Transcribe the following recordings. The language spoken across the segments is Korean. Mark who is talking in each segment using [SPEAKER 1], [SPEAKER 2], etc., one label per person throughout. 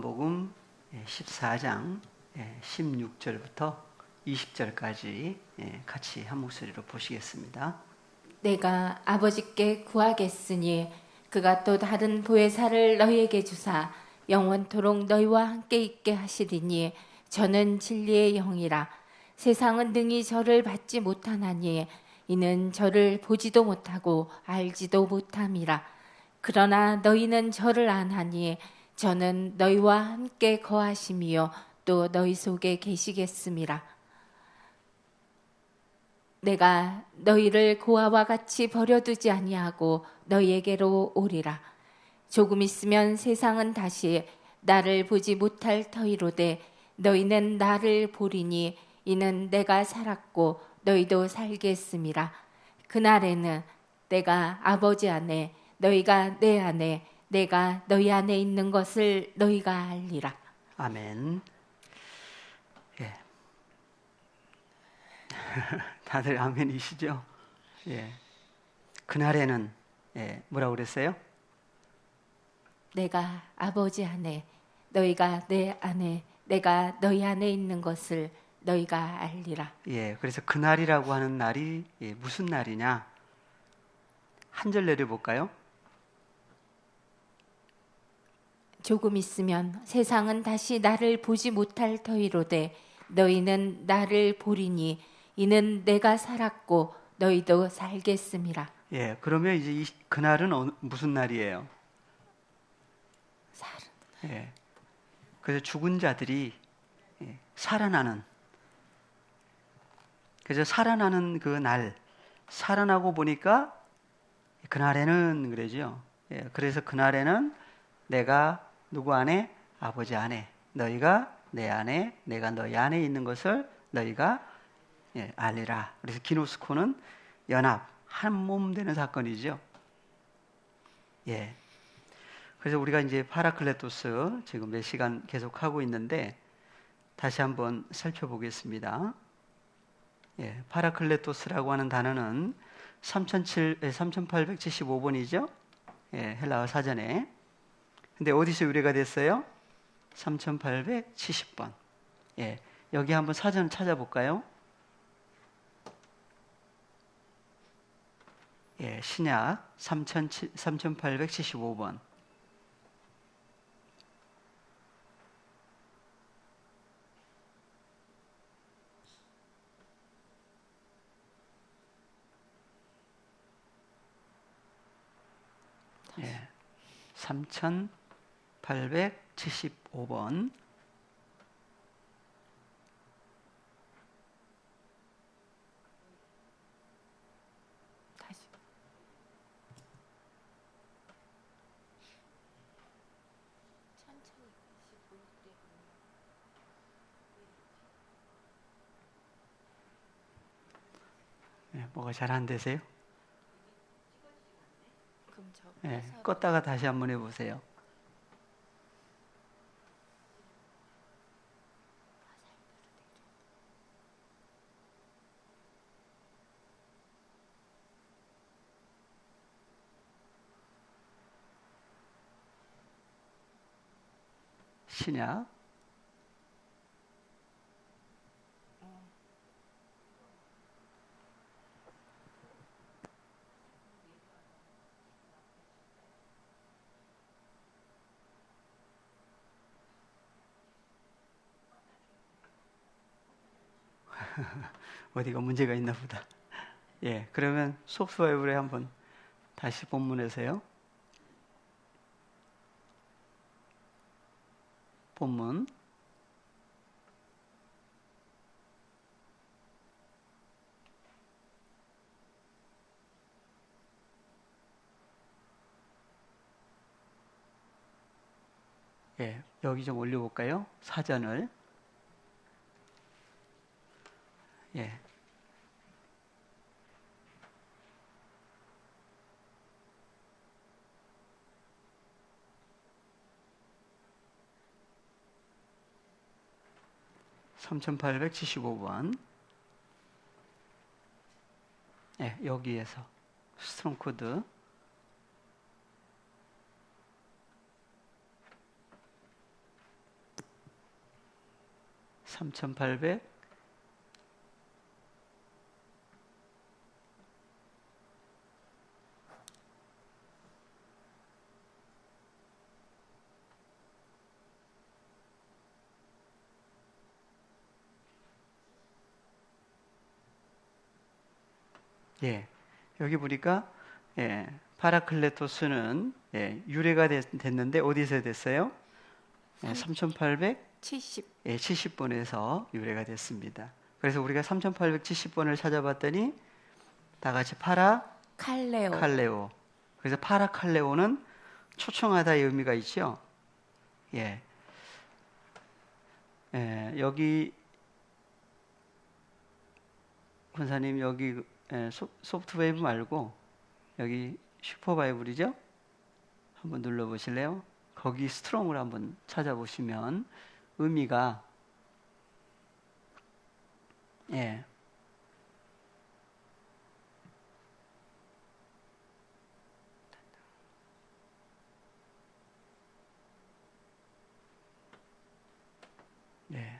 [SPEAKER 1] 요한복음 14장 16절부터 20절까지 같이 한 목소리로 보시겠습니다.
[SPEAKER 2] 내가 아버지께 구하겠으니 그가 또 다른 보혜사를 너희에게 주사 영원토록 너희와 함께 있게 하시리니 저는 진리의 영이라. 세상은 능히 저를 받지 못하나니 이는 저를 보지도 못하고 알지도 못함이라. 그러나 너희는 저를 아나니 저는 너희와 함께 거하심이요 또 너희 속에 계시겠음이라. 내가 너희를 고아와 같이 버려두지 아니하고 너희에게로 오리라. 조금 있으면 세상은 다시 나를 보지 못할 터이로되 너희는 나를 보리니 이는 내가 살았고 너희도 살겠음이라. 그날에는 내가 아버지 안에 너희가 내 안에 내가 너희 안에 있는 것을 너희가 알리라.
[SPEAKER 1] 아멘. 다들 아멘이시죠? 그날에는 뭐라고 그랬어요?
[SPEAKER 2] 내가 아버지 안에 너희가 내 안에 내가 너희 안에 있는 것을 너희가 알리라.
[SPEAKER 1] 그래서 그날이라고 하는 날이 무슨 날이냐? 한 절 내려볼까요?
[SPEAKER 2] 조금 있으면 세상은 다시 나를 보지 못할 터이로되 너희는 나를 보리니 이는 내가 살았고 너희도 살겠음이라.
[SPEAKER 1] 그러면 이제 그날은 무슨 날이에요? 그래서 죽은 자들이 살아나는, 그래서 살아나는 그 날, 살아나고 보니까 그날에는 그러죠. 그래서 그날에는 내가 누구 안에? 아버지 안에, 너희가 내 안에, 내가 너희 안에 있는 것을 너희가 알리라. 그래서 기노스코는 연합, 한 몸 되는 사건이죠. 그래서 우리가 이제 파라클레토스 지금 몇 시간 계속 하고 있는데 다시 한번 살펴보겠습니다. 파라클레토스라고 하는 단어는 3875번이죠. 헬라어 사전에. 근데 어디서 유래가 됐어요? 3870번. 여기 한번 사전 찾아볼까요? 신약 3875번. 예, 3875번.
[SPEAKER 2] 다시.
[SPEAKER 1] 뭐가 잘 안 되세요?
[SPEAKER 2] 그럼
[SPEAKER 1] 껐다가 다시 한번 해보세요. 신약 어디가 문제가 있나 보다. 그러면 속수바이블에 한번 다시 본문에서요. 본문 여기 좀 올려볼까요? 사전을. 3875번. 여기에서 스트롱 코드. 3,800 예, 여기 보니까 파라클레토스는 유래가 됐는데 어디서 됐어요?
[SPEAKER 2] 70.
[SPEAKER 1] 3870번에서 유래가 됐습니다. 그래서 우리가 3870번을 찾아봤더니 다 같이
[SPEAKER 2] 칼레오.
[SPEAKER 1] 칼레오. 그래서 파라칼레오는 초청하다의 의미가 있죠. 예. 여기 권사님 여기 소프트웨이브 말고 여기 슈퍼바이블이죠? 한번 눌러보실래요? 거기 스트롱을 한번 찾아보시면 의미가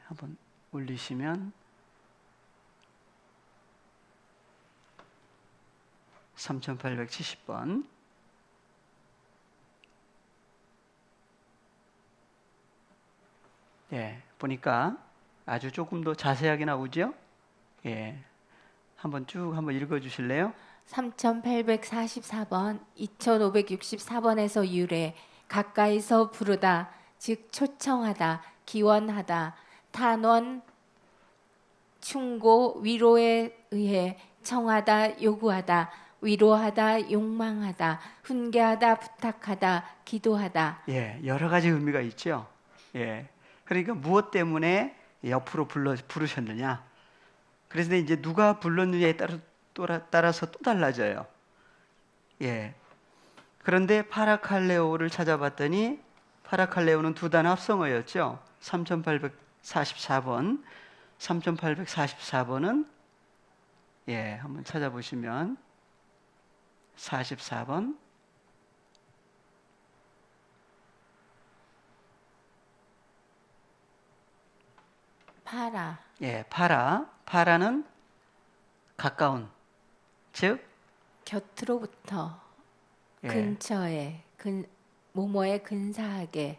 [SPEAKER 1] 한번 올리시면 3870번 보니까 아주 조금 더 자세하게 나오죠? 한번 쭉 한번 읽어 주실래요?
[SPEAKER 2] 3844번, 2564번에서 유래, 가까이서 부르다, 즉 초청하다, 기원하다, 탄원, 충고, 위로에 의해 청하다, 요구하다, 위로하다, 욕망하다, 훈계하다, 부탁하다, 기도하다.
[SPEAKER 1] 여러 가지 의미가 있죠. 그러니까 무엇 때문에 옆으로 부르셨느냐? 그래서 이제 누가 불렀느냐에 따라서 또 달라져요. 그런데 파라칼레오를 찾아봤더니 파라칼레오는 두 단어 합성어였죠. 3844번, 3844번은 한번 찾아보시면 44번 파라는 가까운, 즉
[SPEAKER 2] 곁으로부터, 근처에, 모모에 근사하게,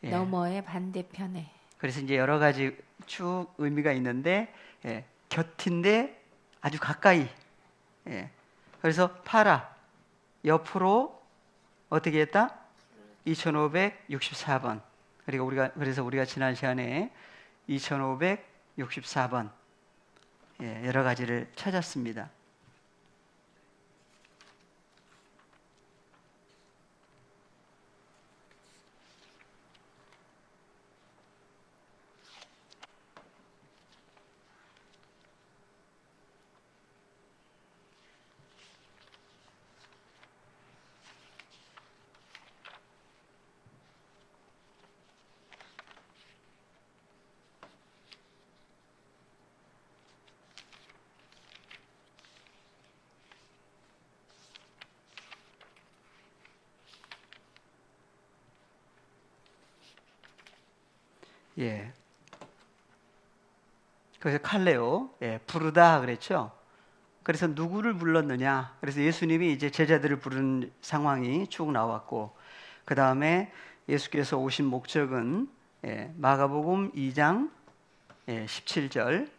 [SPEAKER 2] 너머의 반대편에.
[SPEAKER 1] 그래서 이제 여러 가지 쭉 의미가 있는데 곁인데 아주 가까이. 그래서 파라 옆으로 어떻게 했다? 2564번. 그래서 우리가 지난 시간에 2564번 여러 가지를 찾았습니다. 그래서 칼레오, 부르다 그랬죠. 그래서 누구를 불렀느냐? 그래서 예수님이 이제 제자들을 부른 상황이 쭉 나왔고, 그 다음에 예수께서 오신 목적은 마가복음 2장 17절.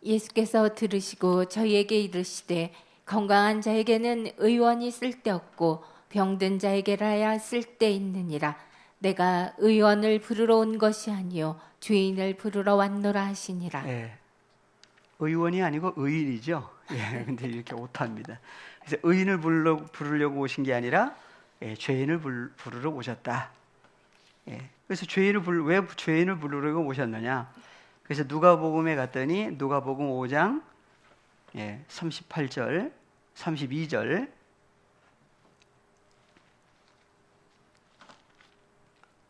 [SPEAKER 2] 예수께서 들으시고 저희에게 이르시되 건강한 자에게는 의원이 쓸데없고 병든 자에게라야 쓸데있느니라. 내가 의원을 부르러 온 것이 아니요 죄인을 부르러 왔노라 하시니라.
[SPEAKER 1] 의원이 아니고 의인이죠. 근데 이렇게 오타입니다. 그래서 의인을 부르려고 오신 게 아니라 죄인을 부르러 오셨다. 그래서 왜 죄인을 부르려고 오셨느냐? 그래서 누가복음에 갔더니 누가복음 5장 38절, 32절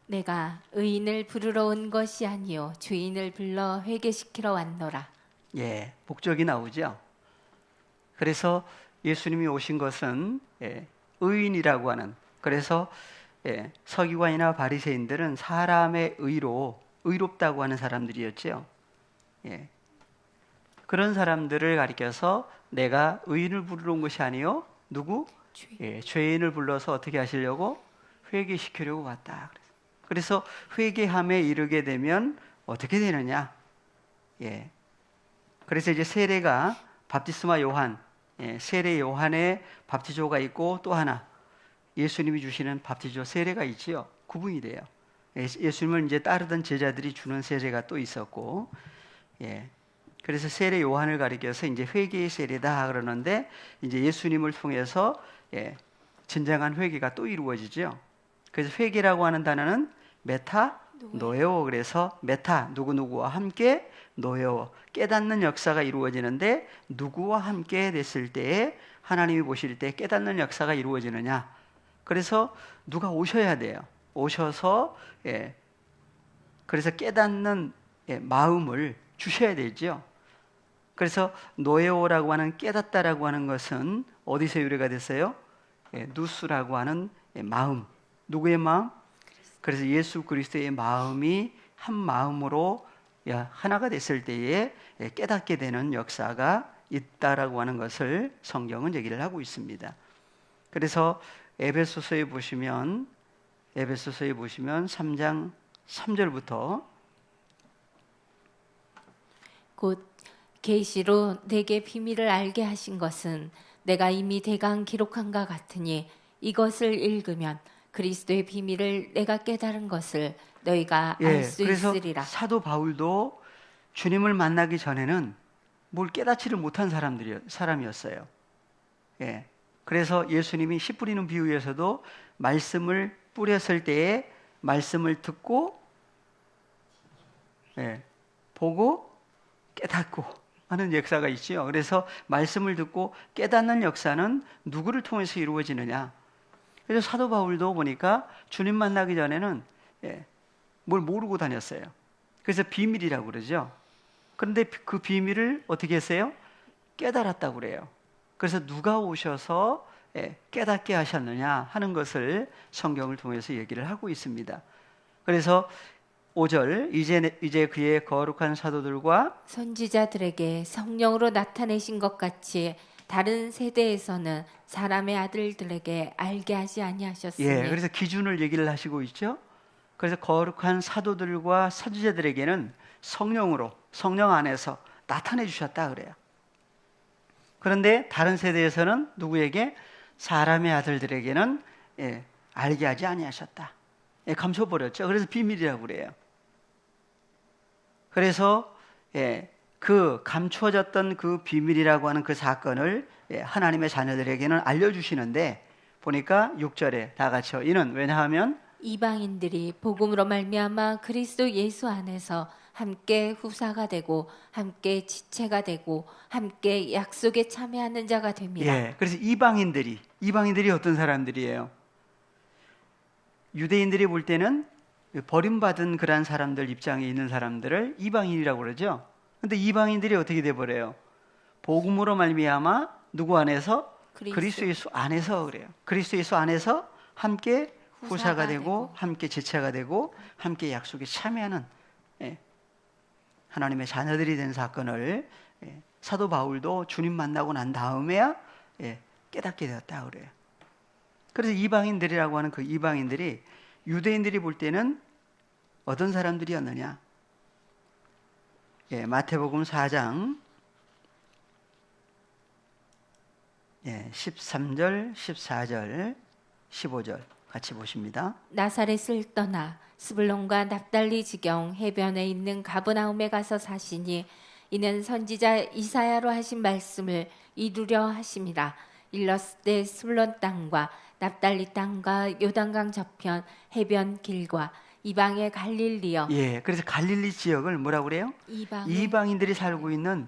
[SPEAKER 2] 내가 의인을 부르러 온 것이 아니요 죄인을 불러 회개시키러 왔노라.
[SPEAKER 1] 예, 목적이 나오죠. 그래서 예수님이 오신 것은 의인이라고 하는, 그래서 서기관이나 바리새인들은 사람의 의로 의롭다고 하는 사람들이었죠. 예, 그런 사람들을 가리켜서 내가 의인을 부르러 온 것이 아니요 누구? 죄인을 불러서 어떻게 하시려고? 회개시키려고 왔다. 그래서 회개함에 이르게 되면 어떻게 되느냐? 예. 그래서 이제 세례가 밥티스마 요한, 세례 요한의 밥티조가 있고 또 하나 예수님이 주시는 밥티조 세례가 있지요. 구분이 돼요. 예수님을 이제 따르던 제자들이 주는 세례가 또 있었고, 예. 그래서 세례 요한을 가리켜서 이제 회개의 세례다 그러는데 이제 예수님을 통해서 진정한 회개가 또 이루어지죠. 그래서 회개라고 하는 단어는 메타 노에오. 그래서 메타 누구누구와 함께 노에오 깨닫는 역사가 이루어지는데 누구와 함께 됐을 때에 하나님이 보실 때 깨닫는 역사가 이루어지느냐. 그래서 누가 오셔야 돼요. 오셔서 그래서 깨닫는 마음을 주셔야 되죠. 그래서 노에오라고 하는 깨닫다라고 하는 것은 어디서 유래가 됐어요? 누스라고 하는 마음. 누구의 마음? 그래서 예수 그리스도의 마음이 한 마음으로 하나가 됐을 때에 깨닫게 되는 역사가 있다라고 하는 것을 성경은 얘기를 하고 있습니다. 그래서 에베소서에 보시면 3장 3절부터
[SPEAKER 2] 곧 계시로 내게 비밀을 알게 하신 것은 내가 이미 대강 기록한가 같으니 이것을 읽으면 그리스도의 비밀을 내가 깨달은 것을 너희가 알 수
[SPEAKER 1] 그래서
[SPEAKER 2] 있으리라.
[SPEAKER 1] 사도 바울도 주님을 만나기 전에는 뭘 깨닫지를 못한 사람이었어요. 그래서 예수님이 씨 뿌리는 비유에서도 말씀을 뿌렸을 때에 말씀을 듣고 보고 깨닫고 하는 역사가 있지요. 그래서 말씀을 듣고 깨닫는 역사는 누구를 통해서 이루어지느냐. 그래서 사도 바울도 보니까 주님 만나기 전에는 뭘 모르고 다녔어요. 그래서 비밀이라고 그러죠. 그런데 그 비밀을 어떻게 했어요? 깨달았다고 그래요. 그래서 누가 오셔서 깨닫게 하셨느냐 하는 것을 성경을 통해서 얘기를 하고 있습니다. 그래서 5절 이제 그의 거룩한 사도들과
[SPEAKER 2] 선지자들에게 성령으로 나타내신 것 같이 다른 세대에서는 사람의 아들들에게 알게 하지 아니하셨으니.
[SPEAKER 1] 그래서 기준을 얘기를 하시고 있죠. 그래서 거룩한 사도들과 선지자들에게는 성령 안에서 나타내 주셨다 그래요. 그런데 다른 세대에서는 누구에게? 사람의 아들들에게는 알게 하지 아니하셨다. 감춰버렸죠. 그래서 비밀이라고 그래요. 그래서 그 감추어졌던 그 비밀이라고 하는 그 사건을 하나님의 자녀들에게는 알려주시는데 보니까 6절에 다 같이요. 이는 왜냐하면
[SPEAKER 2] 이방인들이 복음으로 말미암아 그리스도 예수 안에서 함께 후사가 되고 함께 지체가 되고 함께 약속에 참여하는 자가 됩니다.
[SPEAKER 1] 그래서 이방인들이 어떤 사람들이에요? 유대인들이 볼 때는 버림받은 그런 사람들 입장에 있는 사람들을 이방인이라고 그러죠. 근데 이방인들이 어떻게 돼 버려요? 복음으로 말미암아 누구 안에서? 그리스도 예수 안에서 그래요. 그리스도 예수 안에서 함께 후사가 되고 함께 지체가 되고 함께 약속에 참여하는 하나님의 자녀들이 된 사건을 사도 바울도 주님 만나고 난 다음에야 깨닫게 되었다 그래요. 그래서 이방인들이라고 하는 그 이방인들이 유대인들이 볼 때는 어떤 사람들이었느냐? 마태복음 4장 13절, 14절, 15절 같이 보십니다.
[SPEAKER 2] 나사렛을 떠나 스불론과 납달리 지경 해변에 있는 가버나움에 가서 사시니 이는 선지자 이사야로 하신 말씀을 이루려 하심이라. 일렀을 때 스불론 땅과 납달리 땅과 요단강 저편 해변 길과 이방의 갈릴리여.
[SPEAKER 1] 그래서 갈릴리 지역을 뭐라고 그래요? 이방인들이 살고 있는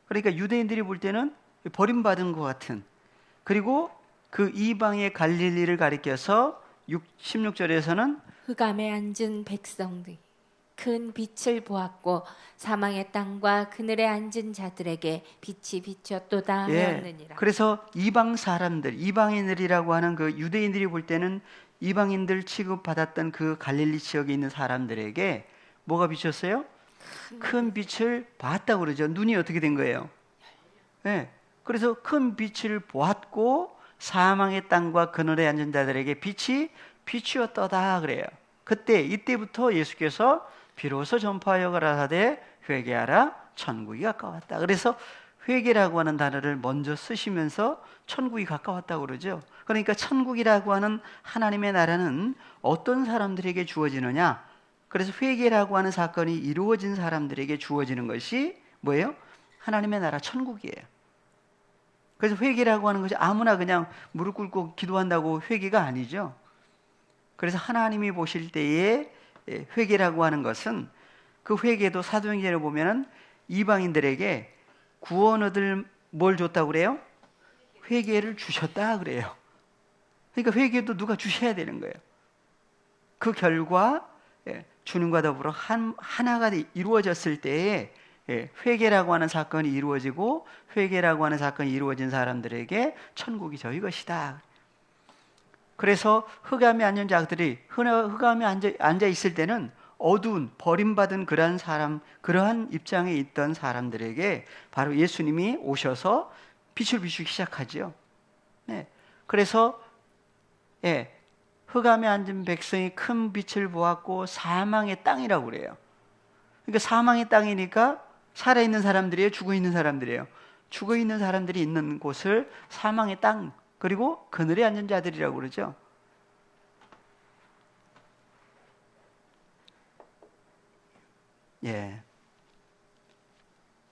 [SPEAKER 1] 그러니까 유대인들이 볼 때는 버림받은 것 같은, 그리고 그 이방의 갈릴리를 가리켜서 16절에서는
[SPEAKER 2] 흑암에 앉은 백성들, 큰 빛을 보았고 사망의 땅과 그늘에 앉은 자들에게 빛이 비쳤도다
[SPEAKER 1] 예.
[SPEAKER 2] 하였느니라.
[SPEAKER 1] 그래서 이방 사람들, 이방인들이라고 하는 그 유대인들이 볼 때는 이방인들 취급받았던 그 갈릴리 지역에 있는 사람들에게 뭐가 비쳤어요? 큰 빛을 봤다고 그러죠. 눈이 어떻게 된 거예요? 예. 그래서 큰 빛을 보았고 사망의 땅과 그늘에 앉은 자들에게 빛이 비추었도다 그래요. 이때부터 예수께서 비로소 전파하여 가라사대 회개하라 천국이 가까웠다. 그래서 회개라고 하는 단어를 먼저 쓰시면서 천국이 가까웠다고 그러죠. 그러니까 천국이라고 하는 하나님의 나라는 어떤 사람들에게 주어지느냐? 그래서 회개라고 하는 사건이 이루어진 사람들에게 주어지는 것이 뭐예요? 하나님의 나라 천국이에요. 그래서 회개라고 하는 것이 아무나 그냥 무릎 꿇고 기도한다고 회개가 아니죠. 그래서 하나님이 보실 때에 회개라고 하는 것은 그 회개도 사도행전에 보면은 이방인들에게 구원 얻을 뭘 줬다고 그래요? 회개를 주셨다 그래요. 그러니까 회개도 누가 주셔야 되는 거예요. 그 결과 주님과 더불어 하나가 이루어졌을 때에 회개라고 하는 사건이 이루어지고 회개라고 하는 사건이 이루어진 사람들에게 천국이 저희 것이다. 그래서 흑암에 앉은 자들이 흑암에 앉아 있을 때는 어두운 버림받은 그러한 사람, 그러한 입장에 있던 사람들에게 바로 예수님이 오셔서 빛을 비추기 시작하죠. 네. 그래서 흑암에 앉은 백성이 큰 빛을 보았고 사망의 땅이라고 그래요. 그러니까 사망의 땅이니까 살아있는 사람들이에요, 죽어있는 사람들이에요. 죽어있는 사람들이 있는 곳을 사망의 땅, 그리고 그늘에 앉은 자들이라고 그러죠. 예.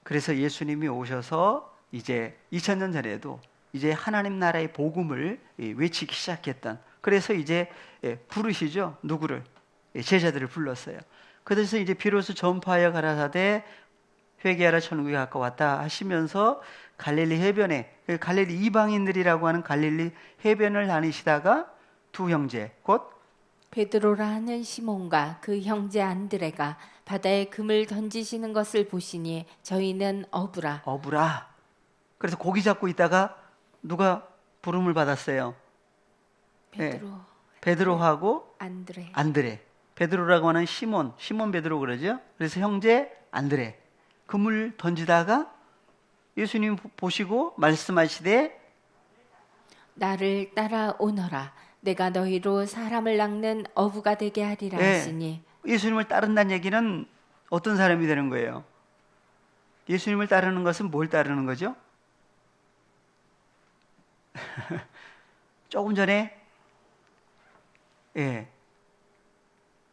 [SPEAKER 1] 그래서 예수님이 오셔서 이제 2000년 전에도 이제 하나님 나라의 복음을 외치기 시작했던, 그래서 이제 부르시죠. 누구를? 제자들을 불렀어요. 그래서 이제 비로소 전파하여 가라사대 회개하라 천국이 가까웠다 하시면서 갈릴리 해변에, 갈릴리 이방인들이라고 하는 갈릴리 해변을 다니시다가 두 형제 곧
[SPEAKER 2] 베드로라 하는 시몬과 그 형제 안드레가 바다에 금을 던지시는 것을 보시니 저희는 어부라.
[SPEAKER 1] 그래서 고기 잡고 있다가 누가 부름을 받았어요? 베드로하고 안드레. 베드로라고 하는 시몬 베드로 그러죠. 그래서 형제 안드레 금을 던지다가 예수님 보시고 말씀하시되
[SPEAKER 2] 나를 따라오너라. 내가 너희로 사람을 낚는 어부가 되게 하리라 하시니.
[SPEAKER 1] 예수님을 따른다는 얘기는 어떤 사람이 되는 거예요? 예수님을 따르는 것은 뭘 따르는 거죠? 조금 전에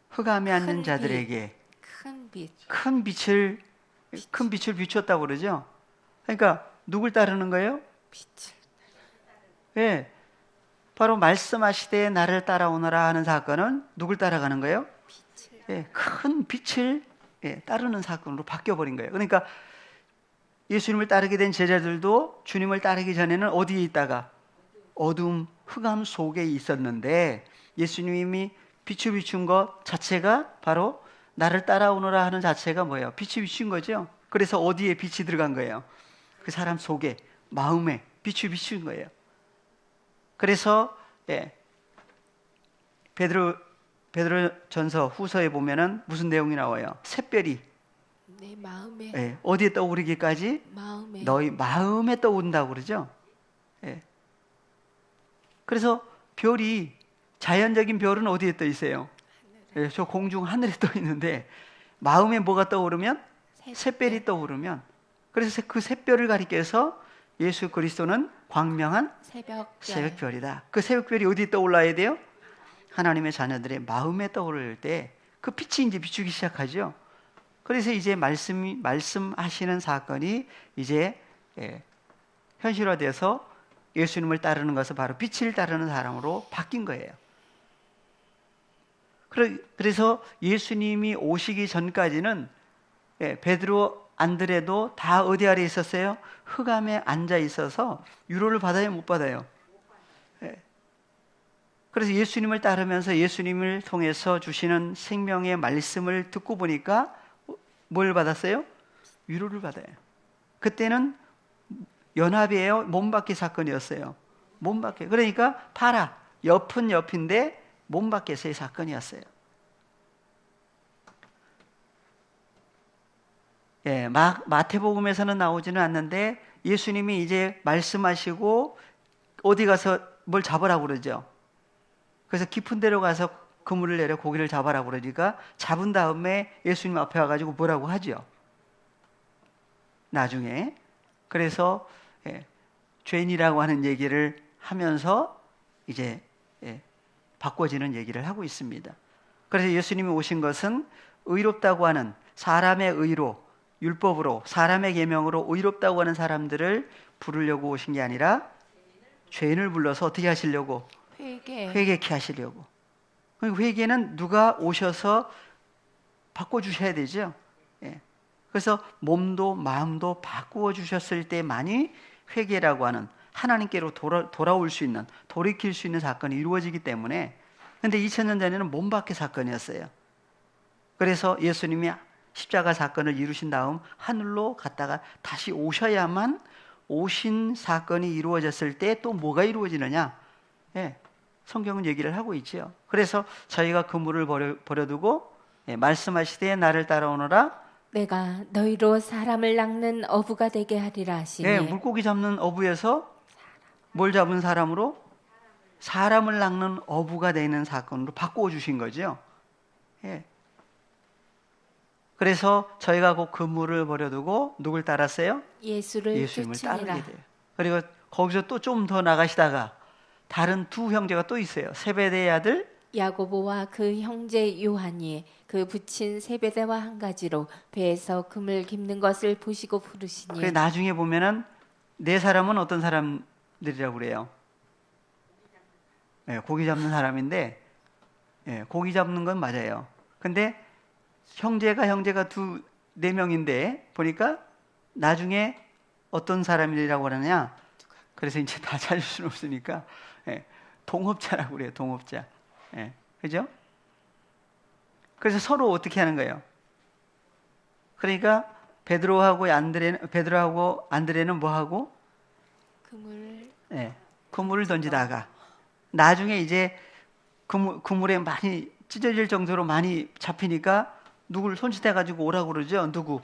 [SPEAKER 1] 흑암에 앉는 자들에게 큰 빛을 비추었다고 그러죠. 그러니까 누굴 따르는 거예요? 바로 말씀하시되 나를 따라오너라 하는 사건은 누굴 따라가는 거예요? 큰 빛을 따르는 사건으로 바뀌어버린 거예요. 그러니까 예수님을 따르게 된 제자들도 주님을 따르기 전에는 어디에 있다가 어둠, 흑암 속에 있었는데 예수님이 빛을 비춘 것 자체가 바로 나를 따라오너라 하는 자체가 뭐예요? 빛이 비춘 거죠. 그래서 어디에 빛이 들어간 거예요? 그 사람 속에, 마음에 빛이 비춘 거예요. 그래서 베드로전서 후서에 보면은 무슨 내용이 나와요? 샛별이
[SPEAKER 2] 내 마음에
[SPEAKER 1] 어디에 떠오르기까지? 너희 마음에 떠오른다고 그러죠. 그래서 별이, 자연적인 별은 어디에 떠 있어요? 저 공중 하늘에 떠 있는데 마음에 뭐가 떠오르면? 샛별이 떠오르면, 그래서 그 샛별을 가리켜서 예수 그리스도는 광명한 새벽별이다. 그 새벽별이 어디에 떠올라야 돼요? 하나님의 자녀들의 마음에 떠오를 때 그 빛이 이제 비추기 시작하죠. 그래서 이제 말씀하시는 사건이 이제 현실화돼서 예수님을 따르는 것은 바로 빛을 따르는 사람으로 바뀐 거예요. 그래서 예수님이 오시기 전까지는 베드로, 안드레도 다 어디 아래 있었어요? 흑암에 앉아 있어서 위로를 받아요, 못 받아요? 그래서 예수님을 따르면서 예수님을 통해서 주시는 생명의 말씀을 듣고 보니까 뭘 받았어요? 위로를 받아요. 그때는 연합이에요? 몸밖에 사건이었어요? 몸밖에. 그러니까 봐라. 옆은 옆인데 몸밖에서의 사건이었어요. 예, 마태복음에서는 나오지는 않는데 예수님이 이제 말씀하시고 어디 가서 뭘 잡으라고 그러죠. 그래서 깊은 데로 가서 그물을 내려 고기를 잡아라고 그러니까 잡은 다음에 예수님 앞에 와가지고 뭐라고 하죠. 나중에. 그래서 죄인이라고 하는 얘기를 하면서 이제 바꿔지는 얘기를 하고 있습니다. 그래서 예수님이 오신 것은 의롭다고 하는 사람의 의로, 율법으로, 사람의 계명으로 의롭다고 하는 사람들을 부르려고 오신 게 아니라 죄인을 불러서 어떻게 하시려고? 회개케 하시려고. 회개는 누가 오셔서 바꿔주셔야 되죠. 그래서 몸도 마음도 바꾸어 주셨을 때만이 회개라고 하는 하나님께로 돌아올 수 있는, 돌이킬 수 있는 사건이 이루어지기 때문에. 근데 2000년 전에는 몸밖에 사건이었어요. 그래서 예수님이 십자가 사건을 이루신 다음 하늘로 갔다가 다시 오셔야만 오신 사건이 이루어졌을 때 또 뭐가 이루어지느냐? 성경은 얘기를 하고 있죠. 그래서 저희가 그물을 버려두고 말씀하시되 나를 따라오너라.
[SPEAKER 2] 내가 너희로 사람을 낚는 어부가 되게 하리라 하시니.
[SPEAKER 1] 물고기 잡는 어부에서 뭘 잡은 사람으로? 사람을 낚는 어부가 되는 사건으로 바꾸어 주신 거죠. 그래서 저희가 그 그물을 버려두고 누굴 따랐어요?
[SPEAKER 2] 예수님을
[SPEAKER 1] 따르게 돼요. 그리고 거기서 또 좀 더 나가시다가 다른 두 형제가 또 있어요. 세베대의 아들
[SPEAKER 2] 야고보와 그 형제 요한이 그 붙인 세베대와 한 가지로 배에서 금을 깁는 것을 보시고 부르시니.
[SPEAKER 1] 그래 나중에 보면은 네 사람은 어떤 사람들이라고 그래요? 고기 잡는 사람인데 고기 잡는 건 맞아요. 근데 형제가 네 명인데 보니까 나중에 어떤 사람이라고 그러냐? 그래서 이제 다 찾을 수는 없으니까 동업자라고 그래요. 동업자. 그죠? 그래서 서로 어떻게 하는 거예요? 그러니까 베드로하고 안드레는 뭐 하고? 그물을 던지다가 나중에 이제 그물에 많이 찢어질 정도로 많이 잡히니까 누굴 손짓해 가지고 오라고 그러죠. 누구?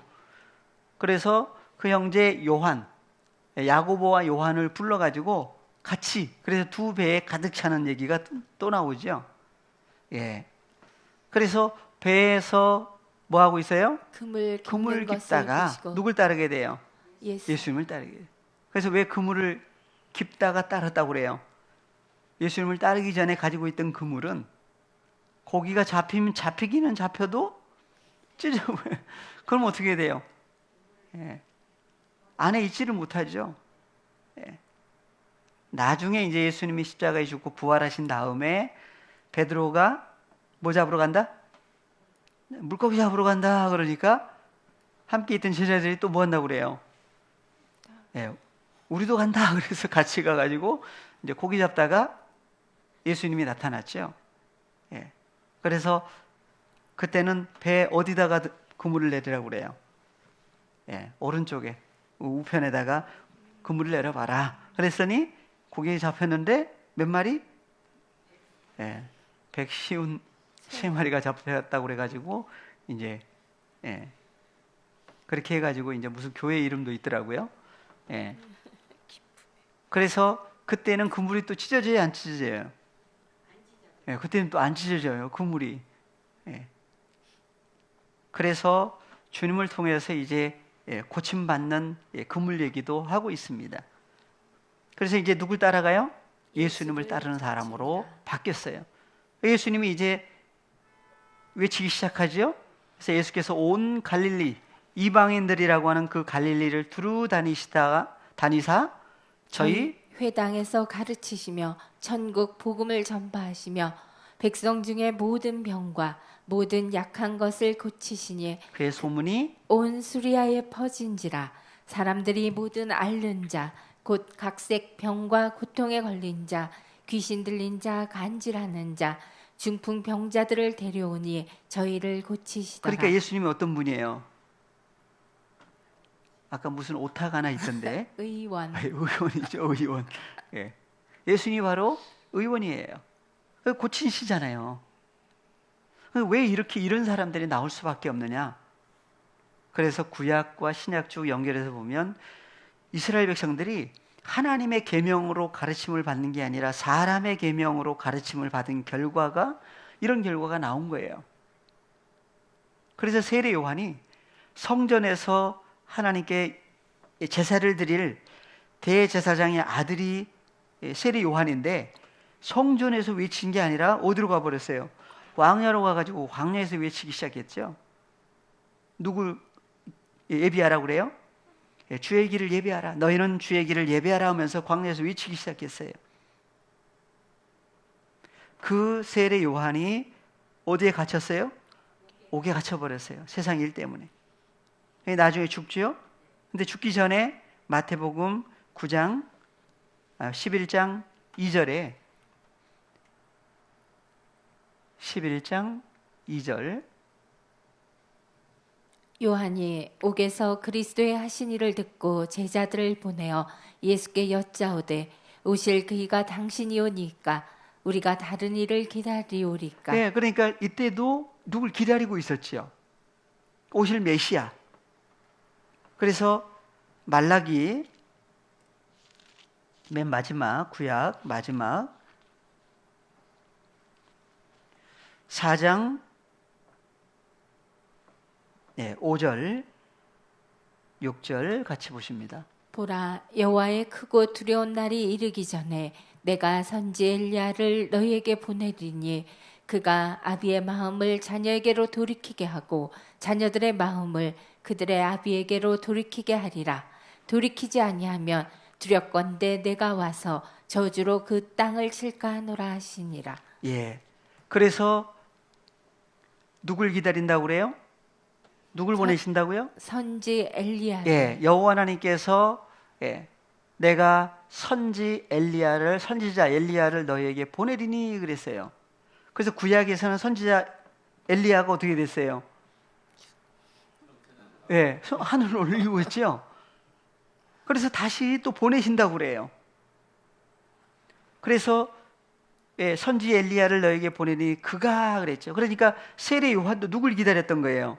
[SPEAKER 1] 그래서 그 형제 요한, 야고보와 요한을 불러 가지고 같이, 그래서 두 배에 가득 차는 얘기가 또 나오죠. 그래서 배에서 뭐 하고 있어요? 그물 깁다가 누굴 따르게 돼요? 예수님을 따르게 돼요. 그래서 왜 그물을 깁다가 따랐다고 그래요? 예수님을 따르기 전에 가지고 있던 그물은 고기가 잡히기는 잡혀도 찢어버려요. 그럼 어떻게 돼요? 안에 있지를 못하죠. 나중에 이제 예수님이 십자가에 죽고 부활하신 다음에 베드로가 뭐 잡으러 간다? 물고기 잡으러 간다. 그러니까 함께 있던 제자들이 또 뭐 한다고 그래요? 우리도 간다. 그래서 같이 가가지고 이제 고기 잡다가 예수님이 나타났죠. 그래서 그때는 배 어디다가 그물을 내리라고 그래요? 오른쪽에 우편에다가 그물을 내려봐라. 그랬더니 고기 잡혔는데 몇 마리? 153마리가 잡혔다고 그래가지고 이제 그렇게 해가지고 이제 무슨 교회 이름도 있더라고요. 그래서 그때는 그물이 또 찢어져요, 안 찢어져요? 그때는 또 안 찢어져요, 그물이. 그래서 주님을 통해서 이제 고침받는 그물 얘기도 하고 있습니다. 그래서 이제 누굴 따라가요? 예수님을 따르는 사람으로 바뀌었어요. 예수님이 이제 외치기 시작하죠. 그래서 예수께서 온 갈릴리, 이방인들이라고 하는 그 갈릴리를 두루 다니사 저희
[SPEAKER 2] 회당에서 가르치시며 천국 복음을 전파하시며 백성 중에 모든 병과 모든 약한 것을 고치시니
[SPEAKER 1] 그의 소문이
[SPEAKER 2] 온 수리아에 퍼진지라. 사람들이 모든 앓는 자 곧 각색 병과 고통에 걸린 자 귀신 들린 자, 간질하는 자, 중풍 병자들을 데려오니 저희를 고치시더라.
[SPEAKER 1] 그러니까 예수님이 어떤 분이에요? 아까 무슨 오타가 하나 있던데.
[SPEAKER 2] 의원.
[SPEAKER 1] 의원이죠, 의원. 예. 예수님이 바로 의원이에요. 고치시잖아요. 왜 이렇게 이런 사람들이 나올 수밖에 없느냐? 그래서 구약과 신약 쭉 연결해서 보면 이스라엘 백성들이 하나님의 계명으로 가르침을 받는 게 아니라 사람의 계명으로 가르침을 받은 결과가 이런 결과가 나온 거예요. 그래서 세례 요한이 성전에서 하나님께 제사를 드릴 대제사장의 아들이 세례 요한인데 성전에서 외친 게 아니라 어디로 가버렸어요? 광야로 가가지고 광야에서 외치기 시작했죠. 누굴 예비하라고 그래요? 주의 길을 예배하라. 너희는 주의 길을 예배하라 하면서 광야에서 외치기 시작했어요. 그 세례 요한이 어디에 갇혔어요? 옥에 갇혀버렸어요. 세상 일 때문에. 나중에 죽지요? 근데 죽기 전에 마태복음 9장 11장 2절에 11장 2절
[SPEAKER 2] 요한이 옥에서 그리스도의 하신 일을 듣고 제자들을 보내어 예수께 여짜오되 오실 그이가 당신이오니까 우리가 다른 일을 기다리오리까.
[SPEAKER 1] 네, 그러니까 이때도 누굴 기다리고 있었지요. 오실 메시아. 그래서 말라기 맨 마지막 구약 마지막 4장 5절 6절 같이 보십니다.
[SPEAKER 2] 보라, 여호와의 크고 두려운 날이 이르기 전에 내가 선지 엘리야를 너희에게 보내리니 그가 아비의 마음을 자녀에게로 돌이키게 하고 자녀들의 마음을 그들의 아비에게로 돌이키게 하리라. 돌이키지 아니하면 두렵건대 내가 와서 저주로 그 땅을 칠까 하노라 하시니라.
[SPEAKER 1] 예. 그래서 누굴 기다린다고 그래요? 누굴 보내신다고요?
[SPEAKER 2] 선지 엘리야.
[SPEAKER 1] 예, 여호와 하나님께서 내가 선지자 엘리야를 너희에게 보내리니 그랬어요. 그래서 구약에서는 선지자 엘리야가 어떻게 됐어요? 예, 하늘을 올리고 있죠. 그래서 다시 또 보내신다고 그래요. 그래서 선지 엘리야를 너에게 보내니 그가 그랬죠. 그러니까 세례 요한도 누굴 기다렸던 거예요?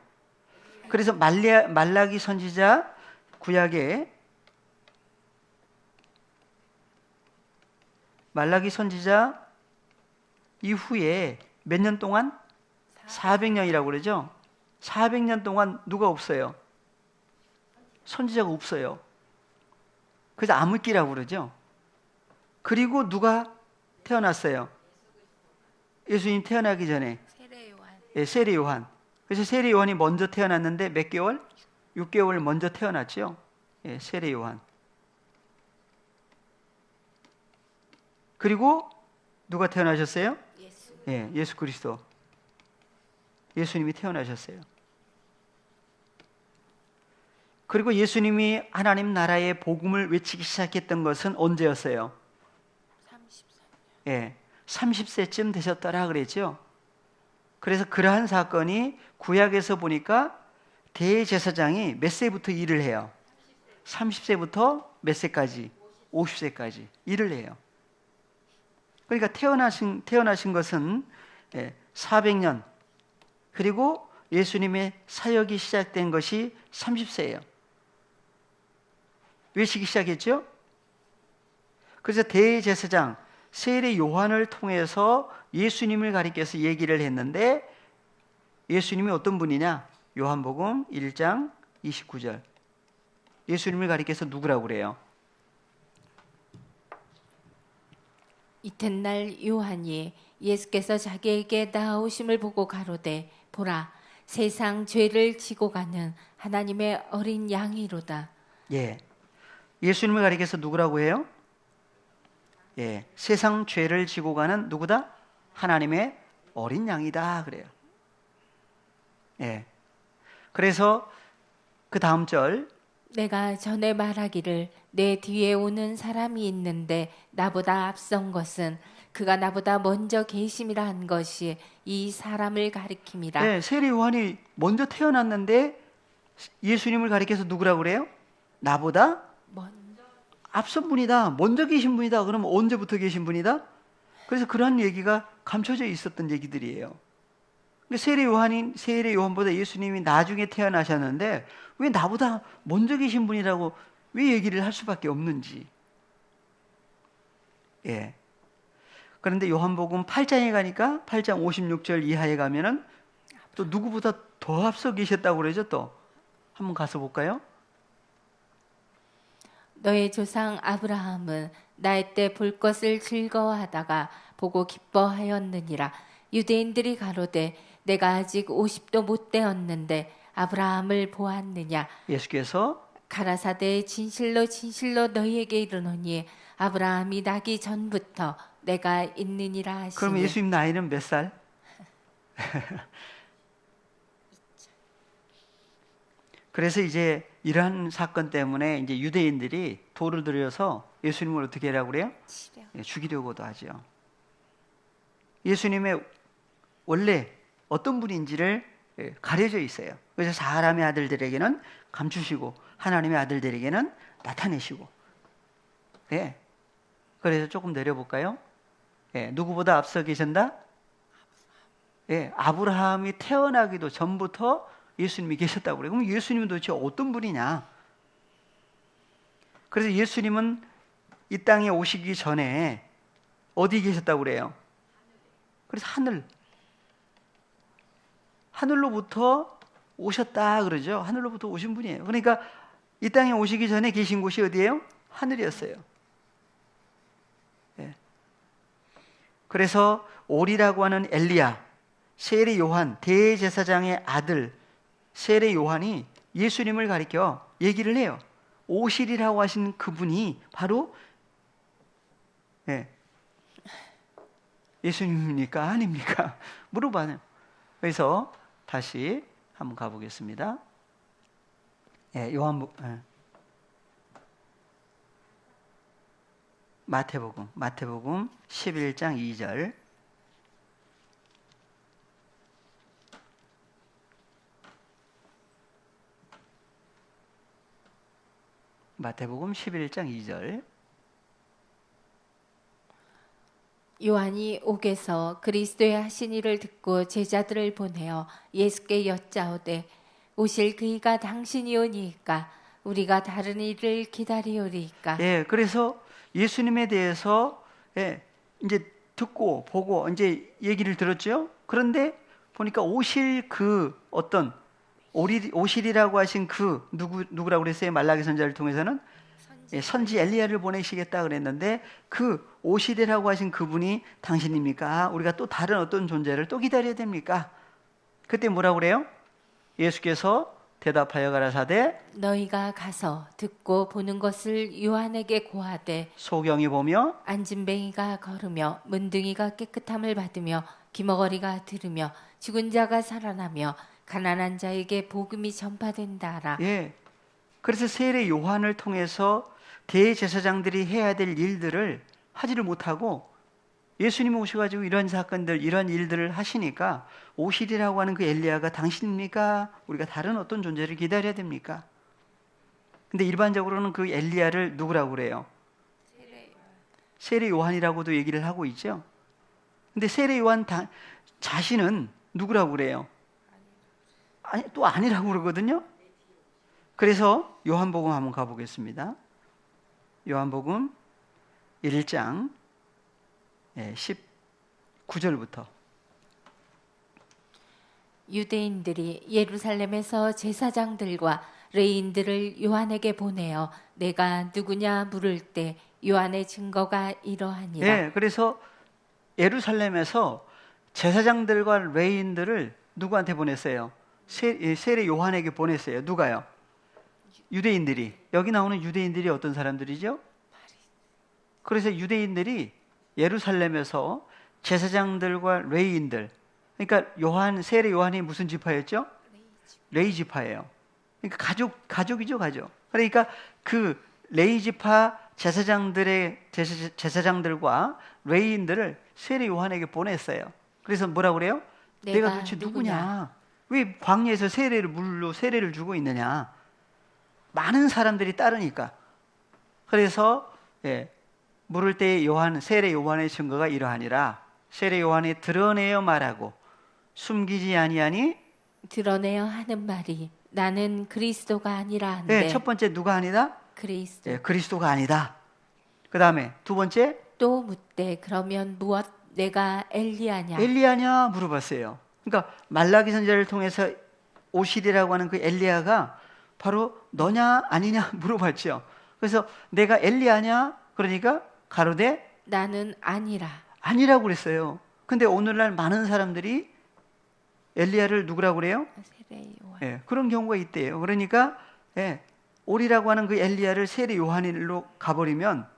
[SPEAKER 1] 그래서 말라기 선지자 구약에 말라기 선지자 이후에 몇 년 동안? 400년이라고 그러죠. 400년 동안 누가 없어요? 선지자가 없어요. 그래서 암흑기라고 그러죠. 그리고 누가 태어났어요? 예수님 태어나기 전에
[SPEAKER 2] 세례 요한.
[SPEAKER 1] 세례 요한. 그래서 세례 요한이 먼저 태어났는데 몇 개월? 6개월 먼저 태어났죠. 세례 요한. 그리고 누가 태어나셨어요?
[SPEAKER 2] 예수.
[SPEAKER 1] 예수 그리스도. 예수님이 태어나셨어요. 그리고 예수님이 하나님 나라의 복음을 외치기 시작했던 것은 언제였어요?
[SPEAKER 2] 34년.
[SPEAKER 1] 30세쯤 되셨더라 그랬죠. 그래서 그러한 사건이 구약에서 보니까 대제사장이 몇 세부터 일을 해요? 30세부터 몇 세까지? 50세까지 일을 해요. 그러니까 태어나신 것은 400년, 그리고 예수님의 사역이 시작된 것이 30세예요. 외치기 시작했죠? 그래서 대제사장 세례 요한을 통해서 예수님을 가리켜서 얘기를 했는데 예수님이 어떤 분이냐? 요한복음 1장 29절. 예수님을 가리켜서 누구라고 그래요?
[SPEAKER 2] 이튿날 요한이 예수께서 자기에게 나아오심을 보고 가로되 보라, 세상 죄를 지고 가는 하나님의 어린 양이로다.
[SPEAKER 1] 예수님을 가리켜서 누구라고 해요? 세상 죄를 지고 가는 누구다? 하나님의 어린 양이다 그래요. 그래서 그 다음 절
[SPEAKER 2] 내가 전에 말하기를 내 뒤에 오는 사람이 있는데 나보다 앞선 것은 그가 나보다 먼저 계심이라 한 것이 이 사람을 가리킴이라.
[SPEAKER 1] 네, 세례 요한이 먼저 태어났는데 예수님을 가리켜서 누구라고 그래요? 나보다 앞선 분이다. 먼저 계신 분이다. 그러면 언제부터 계신 분이다? 그래서 그런 얘기가 감춰져 있었던 얘기들이에요. 세례 요한보다 예수님이 나중에 태어나셨는데 왜 나보다 먼저 계신 분이라고 왜 얘기를 할 수밖에 없는지. 예. 그런데 요한복음 8장에 가니까 8장 56절 이하에 가면은 또 누구보다 더 앞서 계셨다고 그러죠. 또 한번 가서 볼까요?
[SPEAKER 2] 너의 조상 아브라함은 나의 때 볼 것을 즐거워하다가 보고 기뻐하였느니라. 유대인들이 가로되 내가 아직 50도 못 되었는데 아브라함을 보았느냐.
[SPEAKER 1] 예수께서
[SPEAKER 2] 가라사대 진실로 진실로 너희에게 이르노니 아브라함이 나기 전부터 내가 있느니라 하시니.
[SPEAKER 1] 그러면 예수님 나이는 몇 살? 그래서 이제 이러한 사건 때문에 이제 유대인들이 돌을 들여서 예수님을 어떻게 하라고 그래요? 죽이려고도 하죠. 예수님의 원래 어떤 분인지를 가려져 있어요. 그래서 사람의 아들들에게는 감추시고 하나님의 아들들에게는 나타내시고. 예. 그래서 조금 내려볼까요? 예. 누구보다 앞서 계신다? 예. 아브라함이 태어나기도 전부터 예수님이 계셨다고 그래요. 그럼 예수님은 도대체 어떤 분이냐? 그래서 예수님은 이 땅에 오시기 전에 어디 계셨다고 그래요? 그래서 하늘로부터 오셨다 그러죠. 하늘로부터 오신 분이에요. 그러니까 이 땅에 오시기 전에 계신 곳이 어디예요? 하늘이었어요. 예. 그래서 오리라고 하는 엘리야, 세례 요한, 대제사장의 아들 세례 요한이 예수님을 가리켜 얘기를 해요. 오실이라고 하신 그분이 바로 예수님입니까? 아닙니까? 물어봐요. 그래서 다시 한번 가보겠습니다. 마태복음 11장 2절. 마태복음 11장 2절.
[SPEAKER 2] 요한이 옥에서 그리스도의 하신 일을 듣고 제자들을 보내어 예수께 여짜오되 오실 그이가 당신이오니이까 우리가 다른 일을 기다리오리이까.
[SPEAKER 1] 예, 그래서 예수님에 대해서 이제 듣고 보고 이제 얘기를 들었죠. 그런데 보니까 오실 그 어떤 오실이라고 하신 그 누구라고 그랬어요? 말라기 선지자를 통해서는 선지 엘리야를 보내시겠다 그랬는데 그 오실이라고 하신 그분이 당신입니까? 우리가 또 다른 어떤 존재를 또 기다려야 됩니까? 그때 뭐라고 그래요? 예수께서 대답하여 가라사대
[SPEAKER 2] 너희가 가서 듣고 보는 것을 요한에게 고하되
[SPEAKER 1] 소경이 보며
[SPEAKER 2] 안진뱅이가 걸으며 문둥이가 깨끗함을 받으며 기머거리가 들으며 죽은 자가 살아나며 가난한 자에게 복음이 전파된다라.
[SPEAKER 1] 예. 그래서 세례 요한을 통해서 대제사장들이 해야 될 일들을 하지를 못하고 예수님이 오셔가지고 이런 사건들, 이런 일들을 하시니까 오실이라고 하는 그 엘리야가 당신입니까? 우리가 다른 어떤 존재를 기다려야 됩니까? 근데 일반적으로는 그 엘리야를 누구라고 그래요? 세례 요한이라고도 얘기를 하고 있죠. 근데 세례 요한 자신은 누구라고 그래요? 아니, 또 아니라고 그러거든요. 그래서 요한복음 한번 가보겠습니다. 요한복음 1장 19절부터.
[SPEAKER 2] 유대인들이 예루살렘에서 제사장들과 레인들을 요한에게 보내어 내가 누구냐 물을 때 요한의 증거가 이러하니라.
[SPEAKER 1] 네, 그래서 예루살렘에서 제사장들과 레인들을 누구한테 보냈어요? 세례 요한에게 보냈어요. 누가요? 유대인들이. 여기 나오는 유대인들이 어떤 사람들이죠? 그래서 유대인들이 예루살렘에서 제사장들과 레위인들, 그러니까 세례 요한이 무슨 지파였죠? 레위 지파예요. 그러니까 가족이죠, 가족. 그러니까 그 레위 지파 제사장들과 레위인들을 세례 요한에게 보냈어요. 그래서 뭐라 그래요? 내가 도대체 누구냐? 왜 광야에서 물로 세례를 주고 있느냐? 많은 사람들이 따르니까. 그래서 물을 때 세례 요한의 증거가 이러하니라. 세례 요한이 드러내어 말하고 숨기지 아니하니
[SPEAKER 2] 드러내어 하는 말이 나는 그리스도가 아니라 한데.
[SPEAKER 1] 첫 번째 누가 아니다?
[SPEAKER 2] 그리스도.
[SPEAKER 1] 그리스도가 아니다. 그 다음에 두 번째
[SPEAKER 2] 또 묻되 그러면 무엇 내가 엘리야냐?
[SPEAKER 1] 엘리야냐 물어봤어요. 그러니까 말라기 선지자를 통해서 오시리라고 하는 그 엘리야가 바로 너냐 아니냐 물어봤죠. 그래서 내가 엘리야냐? 그러니까 가로되
[SPEAKER 2] 나는 아니라.
[SPEAKER 1] 아니라고 그랬어요. 근데 오늘날 많은 사람들이 엘리야를 누구라고 그래요?
[SPEAKER 2] 세례 요한.
[SPEAKER 1] 그런 경우가 있대요. 그러니까 오리라고 하는 그 엘리야를 세례 요한일로 가버리면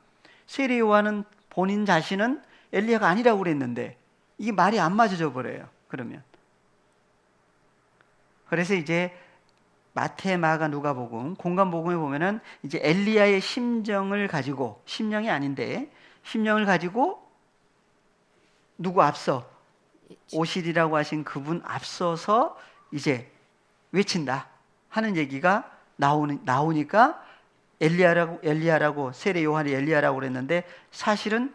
[SPEAKER 1] 세례 요한은 본인 자신은 엘리야가 아니라고 그랬는데 이게 말이 안 맞아져 버려요. 그러면 그래서 이제 마태, 마가, 누가복음, 공관복음에 보면은 이제 엘리야의 심령이 아닌데 심령을 가지고 누구 앞서 오시리라고 하신 그분 앞서서 이제 외친다 하는 얘기가 나오니까 엘리야라고 세례 요한이 엘리야라고 그랬는데 사실은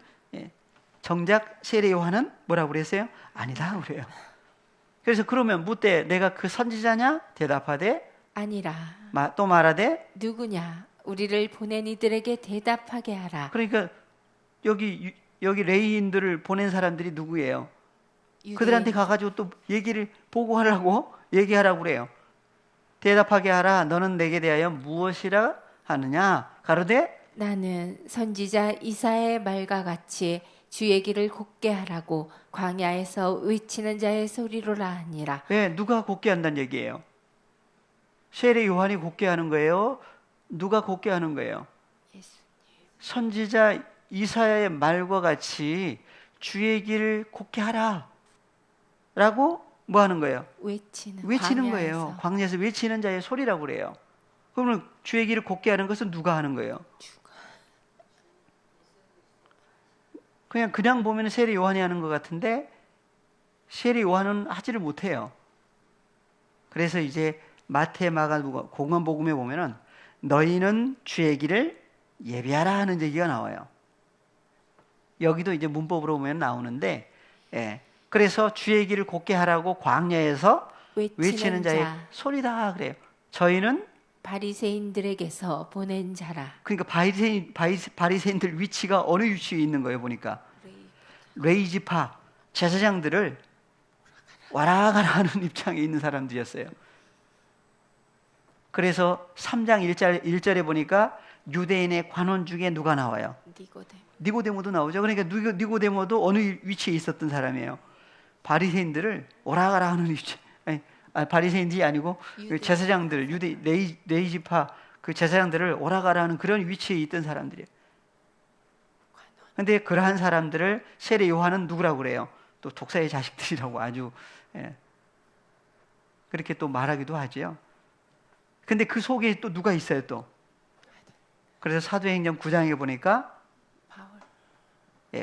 [SPEAKER 1] 정작 세례 요한은 뭐라고 그랬어요? 아니다 그래요. 그래서 그러면 묻되 내가 그 선지자냐? 대답하되
[SPEAKER 2] 아니라.
[SPEAKER 1] 또 말하되
[SPEAKER 2] 누구냐? 우리를 보낸 이들에게 대답하게 하라.
[SPEAKER 1] 그러니까 여기 레위인들을 보낸 사람들이 누구예요?
[SPEAKER 2] 유대인.
[SPEAKER 1] 그들한테 가가지고 또 얘기를 보고하라고 얘기하라고 그래요. 대답하게 하라. 너는 내게 대하여 무엇이라 하느냐? 가로되
[SPEAKER 2] 나는 선지자 이사야의 말과 같이 주의 길을 곧게 하라고 광야에서 외치는 자의 소리로라 하니라.
[SPEAKER 1] 누가 곧게 한다는 얘기예요? 세례 요한이 곧게 하는 거예요? 누가 곧게 하는 거예요?
[SPEAKER 2] 예수님.
[SPEAKER 1] 선지자 이사야의 말과 같이 주의 길을 곧게 하라. 라고 뭐 하는 거예요? 외치는 거예요. 광야에서 외치는 자의 소리라고 그래요. 그러면 주의 길을 곧게 하는 것은 누가 하는 거예요? 그냥 보면 세례 요한이 하는 것 같은데 세례 요한은 하지를 못해요. 그래서 이제 마태, 마가, 공관복음에 보면은 너희는 주의 길을 예비하라 하는 얘기가 나와요. 여기도 이제 문법으로 보면 나오는데, 그래서 주의 길을 곧게 하라고 광야에서 외치는 자의 소리다 그래요. 저희는
[SPEAKER 2] 바리새인들에게서 보낸 자라.
[SPEAKER 1] 그러니까 바리새인들 위치가 어느 위치에 있는 거예요 보니까 레이지파 제사장들을 와라 가라 하는 입장에 있는 사람들이었어요. 그래서 3장 1절에 보니까 유대인의 관원 중에 누가 나와요? 니고데모도 나오죠. 그러니까 니고데모도 어느 위치에 있었던 사람이에요. 바리새인들을 오라 가라 하는 위치. 바리새인들이 아니고 제사장들, 레이지파 그 제사장들을 오라 가라 하는 그런 위치에 있던 사람들이에요. 근데 그러한 사람들을 세례 요한은 누구라고 그래요? 또 독사의 자식들이라고 아주 그렇게 또 말하기도 하지요. 근데 그 속에 또 누가 있어요 또? 그래서 사도행전 9장에 보니까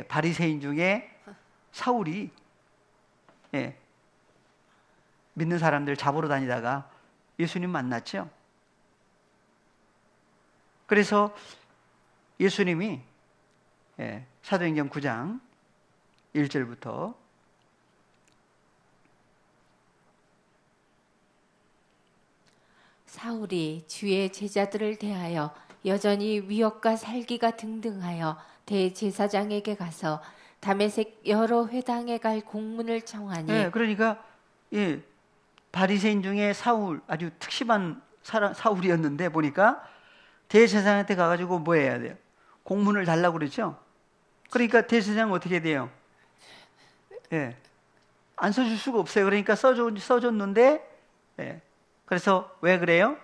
[SPEAKER 1] 바리새인 중에 사울이 믿는 사람들 잡으러 다니다가 예수님 만났죠. 그래서 예수님이 사도행전 9장 1절부터
[SPEAKER 2] 사울이 주의 제자들을 대하여 여전히 위협과 살기가 등등하여 대제사장에게 가서 다메섹 여러 회당에 갈 공문을 청하니.
[SPEAKER 1] 그러니까 바리새인 중에 사울 아주 특심한 사울이었는데 보니까 대제사장한테 가가지고 뭐 해야 돼요? 공문을 달라고 그랬죠. 그러니까 대제사장은 어떻게 돼요? 안 써줄 수가 없어요. 그러니까 써줬는데 그래서 왜 그래요?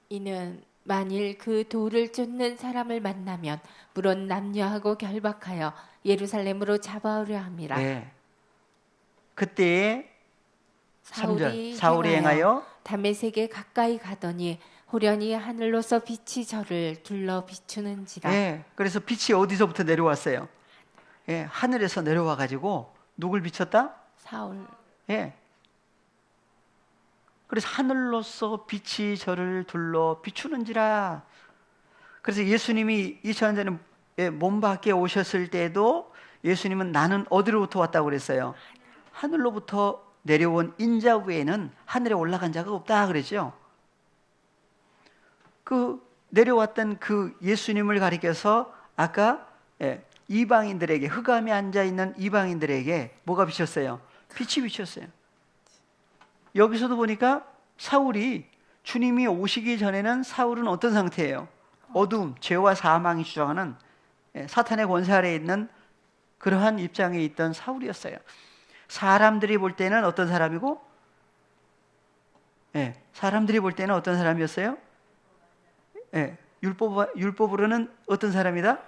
[SPEAKER 2] 이는 만일 그 돌을 쫓는 사람을 만나면 물론 남녀하고 결박하여 예루살렘으로 잡아오려 함이라.
[SPEAKER 1] 그때에 사울이 행하여
[SPEAKER 2] 다메섹에 가까이 가더니 호련히 하늘로서 빛이 저를 둘러 비추는지라.
[SPEAKER 1] 그래서 빛이 어디서부터 내려왔어요? 예, 하늘에서 내려와 가지고 누굴 비췄다?
[SPEAKER 2] 사울.
[SPEAKER 1] 예. 그래서 하늘로서 빛이 저를 둘러 비추는지라. 그래서 예수님이 2000년 전에 몸 밖에 오셨을 때도 예수님은 나는 어디로부터 왔다고 그랬어요? 하늘로부터 내려온 인자 외에는 하늘에 올라간 자가 없다 그랬죠. 그 내려왔던 그 예수님을 가리켜서 아까 이방인들에게, 흑암에 앉아 있는 이방인들에게 뭐가 비쳤어요? 빛이 비쳤어요. 여기서도 보니까 사울이, 주님이 오시기 전에는 사울은 어떤 상태예요? 어둠, 죄와 사망이 주장하는 사탄의 권세 아래에 있는 그러한 입장에 있던 사울이었어요. 사람들이 볼 때는 어떤 사람이고, 사람들이 볼 때는 어떤 사람이었어요? 율법으로는 어떤 사람이다?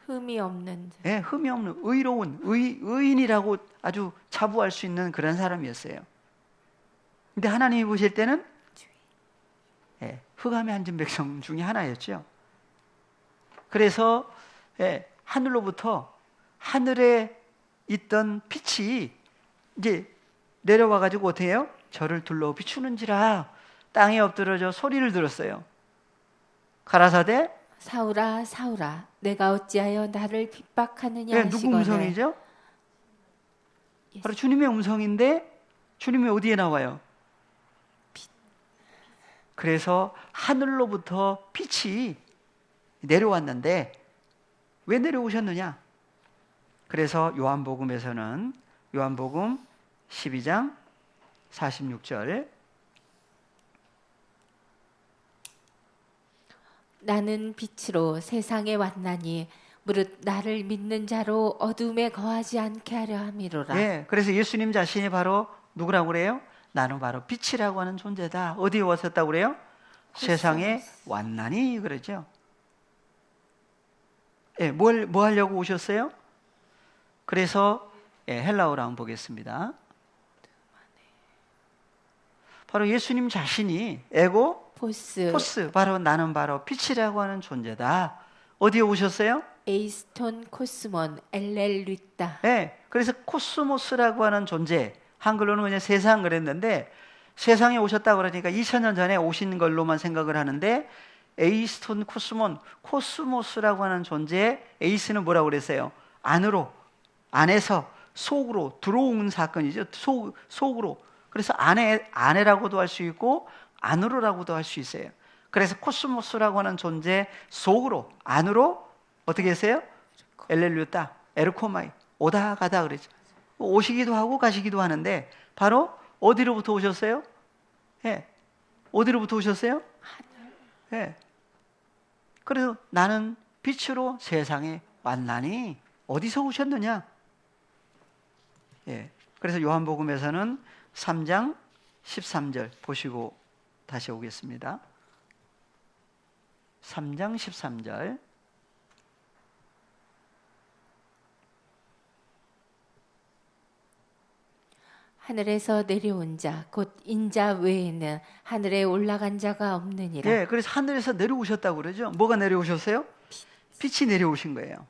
[SPEAKER 2] 흠이 없는 자.
[SPEAKER 1] 흠이 없는, 의로운, 의인이라고 아주 자부할 수 있는 그런 사람이었어요. 근데 하나님이 보실 때는 흑암에 앉은 백성 중에 하나였죠. 그래서 하늘로부터, 하늘에 있던 빛이 이제 내려와 가지고 어떻게 해요? 저를 둘러 비추는지라. 땅에 엎드러져 소리를 들었어요. 가라사대,
[SPEAKER 2] 사울아 사울아 내가 어찌하여 나를 핍박하느냐
[SPEAKER 1] 누구
[SPEAKER 2] 하시거늘.
[SPEAKER 1] 음성이죠? 바로 주님의 음성인데, 주님이 어디에 나와요? 그래서 하늘로부터 빛이 내려왔는데 왜 내려오셨느냐? 그래서 요한복음에서는, 요한복음 12장 46절,
[SPEAKER 2] 나는 빛으로 세상에 왔나니 무릇 나를 믿는 자로 어둠에 거하지 않게 하려 함이로라.
[SPEAKER 1] 그래서 예수님 자신이 바로 누구라고 그래요? 나는 바로 빛이라고 하는 존재다. 어디에 왔었다고 그래요? 세상에 왔나니 그러죠. 뭐 하려고 오셨어요? 그래서 헬라어로 한번 보겠습니다. 바로 예수님 자신이 에고 포스, 바로 나는 바로 빛이라고 하는 존재다. 어디에 오셨어요?
[SPEAKER 2] 에이스톤 코스몬 엘렐리따.
[SPEAKER 1] 그래서 코스모스라고 하는 존재, 한글로는 그냥 세상 그랬는데, 세상에 오셨다고 그러니까 2000년 전에 오신 걸로만 생각을 하는데, 에이스톤 코스몬, 코스모스라고 하는 존재, 에이스는 뭐라고 그랬어요? 안으로, 안에서, 속으로 들어온 사건이죠. 속으로. 그래서 안에라고도 할 수 있고 안으로라고도 할 수 있어요. 그래서 코스모스라고 하는 존재 속으로, 안으로 어떻게 했어요? 엘렐루타, 에르코마이, 오다 가다 그러죠. 오시기도 하고 가시기도 하는데 바로 어디로부터 오셨어요? 어디로부터 오셨어요? 그래서 나는 빛으로 세상에 왔나니 어디서 오셨느냐? 그래서 요한복음에서는 3장 13절 보시고 다시 오겠습니다. 3장 13절.
[SPEAKER 2] 하늘에서 내려온 자 곧 인자 외에는 하늘에 올라간 자가 없느니라.
[SPEAKER 1] 그래서 하늘에서 내려오셨다고 그러죠. 뭐가 내려오셨어요? 빛이 내려오신 거예요.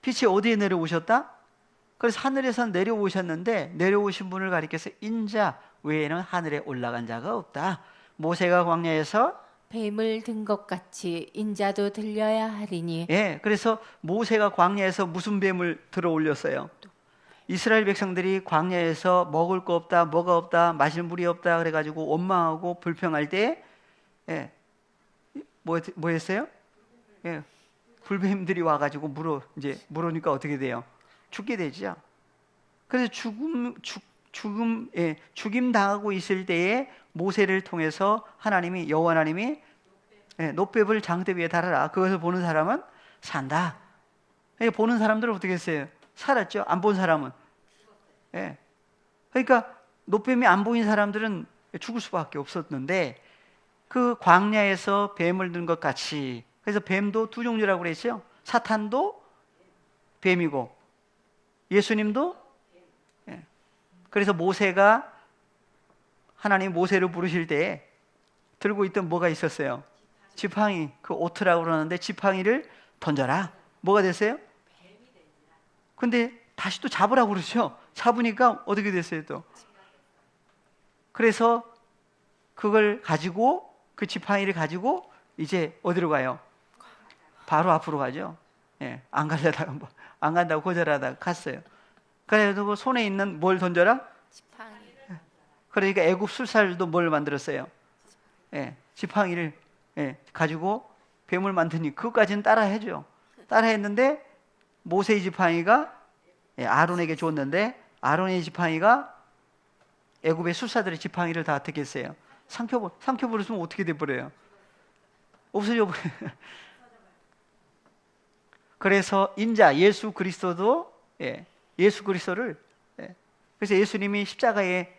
[SPEAKER 1] 빛이 어디에 내려오셨다? 그래서 하늘에서 내려오셨는데, 내려오신 분을 가리켜서 인자 외에는 하늘에 올라간 자가 없다. 모세가 광야에서
[SPEAKER 2] 뱀을 든 것 같이 인자도 들려야 하리니.
[SPEAKER 1] 그래서 모세가 광야에서 무슨 뱀을 들어 올렸어요? 이스라엘 백성들이 광야에서 먹을 거 없다, 뭐가 없다, 마실 물이 없다 그래가지고 원망하고 불평할 때 뭐 했어요? 불뱀들이 와가지고 물으니까 어떻게 돼요? 죽게 되죠. 그래서 죽임 당하고 있을 때에 모세를 통해서 하나님이, 여호와 하나님이 놋뱀을 장대 위에 달아라. 그것을 보는 사람은 산다. 보는 사람들은 어떻게 했어요? 살았죠. 안 본 사람은. 그러니까 놋뱀이 안 보인 사람들은 죽을 수밖에 없었는데, 그 광야에서 뱀을 든 것 같이, 그래서 뱀도 두 종류라고 그랬죠. 사탄도 뱀이고 예수님도. 그래서 모세가, 하나님 모세를 부르실 때 들고 있던 뭐가 있었어요? 지팡이. 그 오트라고 그러는데 지팡이를 던져라. 뭐가 됐어요? 근데 다시 또 잡으라고 그러죠. 잡으니까 어떻게 됐어요 또? 그래서 그걸 가지고 그 지팡이를 가지고 이제 어디로 가요? 바로 앞으로 가죠. 예, 안 간다고 거절하다가 갔어요. 그래도 그 손에 있는 뭘 던져라?
[SPEAKER 2] 지팡이.
[SPEAKER 1] 그러니까 애굽 술사들도 뭘 만들었어요? 예, 지팡이를 가지고 뱀을 만드니 그것까지는 따라해죠. 따라했는데 모세의 지팡이가 아론에게 줬는데 아론의 지팡이가 애굽의 술사들의 지팡이를 다 어떻게 했어요? 삼켜버렸으면 어떻게 돼버려요? 없어져 버려요. 그래서 인자 예수 그리스도도 예수 그리스도를 그래서 예수님이 십자가에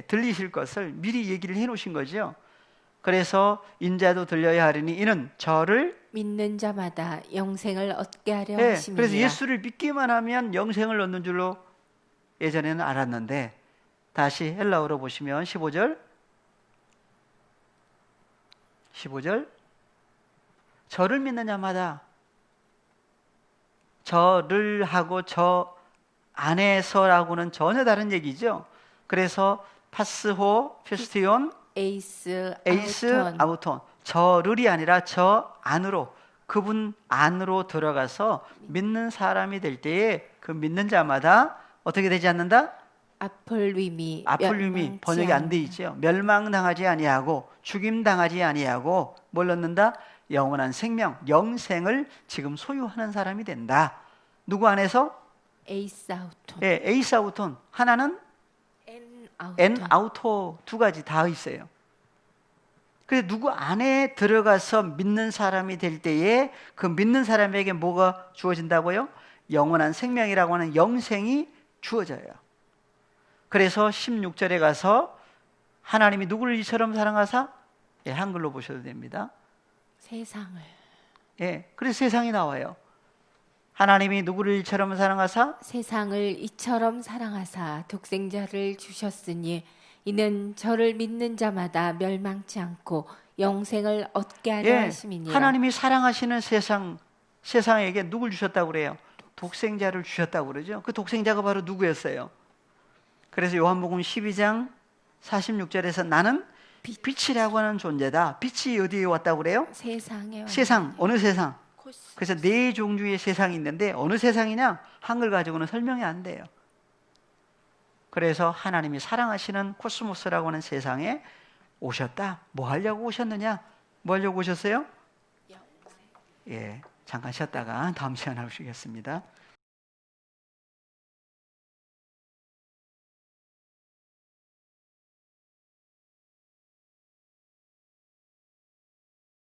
[SPEAKER 1] 들리실 것을 미리 얘기를 해놓으신 거죠. 그래서 인자도 들려야 하리니 이는 저를
[SPEAKER 2] 믿는 자마다 영생을 얻게 하려
[SPEAKER 1] 그래서
[SPEAKER 2] 하심이니라.
[SPEAKER 1] 예수를 믿기만 하면 영생을 얻는 줄로 예전에는 알았는데 다시 헬라어로 보시면 15절 저를 믿는 자마다 저를 하고 저 안에서라고는 전혀 다른 얘기죠. 그래서 파스호, 피스티온,
[SPEAKER 2] 에이스,
[SPEAKER 1] 아우톤 저를이 아니라 저 안으로 그분 안으로 들어가서 믿는 사람이 될 때에 그 믿는 자마다 어떻게 되지 않는다?
[SPEAKER 2] 아폴림이
[SPEAKER 1] 번역이 안 돼 있죠. 멸망당하지 아니하고 죽임당하지 아니하고 뭘 얻는다? 영원한 생명, 영생을 지금 소유하는 사람이 된다. 누구 안에서?
[SPEAKER 2] 에이사우톤.
[SPEAKER 1] 에이사우톤. 하나는 엔아우토 두 가지 다 있어요. 그래서 누구 안에 들어가서 믿는 사람이 될 때에 그 믿는 사람에게 뭐가 주어진다고요? 영원한 생명이라고 하는 영생이 주어져요. 그래서 16절에 가서 하나님이 누구를 이처럼 사랑하사? 한글로 보셔도 됩니다.
[SPEAKER 2] 세상을.
[SPEAKER 1] 그래서 세상이 나와요. 하나님이 누구를 이처럼 사랑하사?
[SPEAKER 2] 세상을 이처럼 사랑하사 독생자를 주셨으니 이는 저를 믿는 자마다 멸망치 않고 영생을 얻게 하려 하심이니라.
[SPEAKER 1] 하나님이 사랑하시는 세상에게 누굴 주셨다고 그래요? 독생자를 주셨다고 그러죠. 그 독생자가 바로 누구였어요? 그래서 요한복음 12장 46절에서 나는 빛이라고 하는 존재다. 빛이 어디에 왔다고 그래요?
[SPEAKER 2] 세상에.
[SPEAKER 1] 세상, 어느 세상? 그래서 네 종류의 세상이 있는데 어느 세상이냐? 한글 가지고는 설명이 안 돼요. 그래서 하나님이 사랑하시는 코스모스라고 하는 세상에 오셨다. 뭐 하려고 오셨느냐? 뭐 하려고 오셨어요? 잠깐 쉬었다가 다음 시간에 오시겠습니다.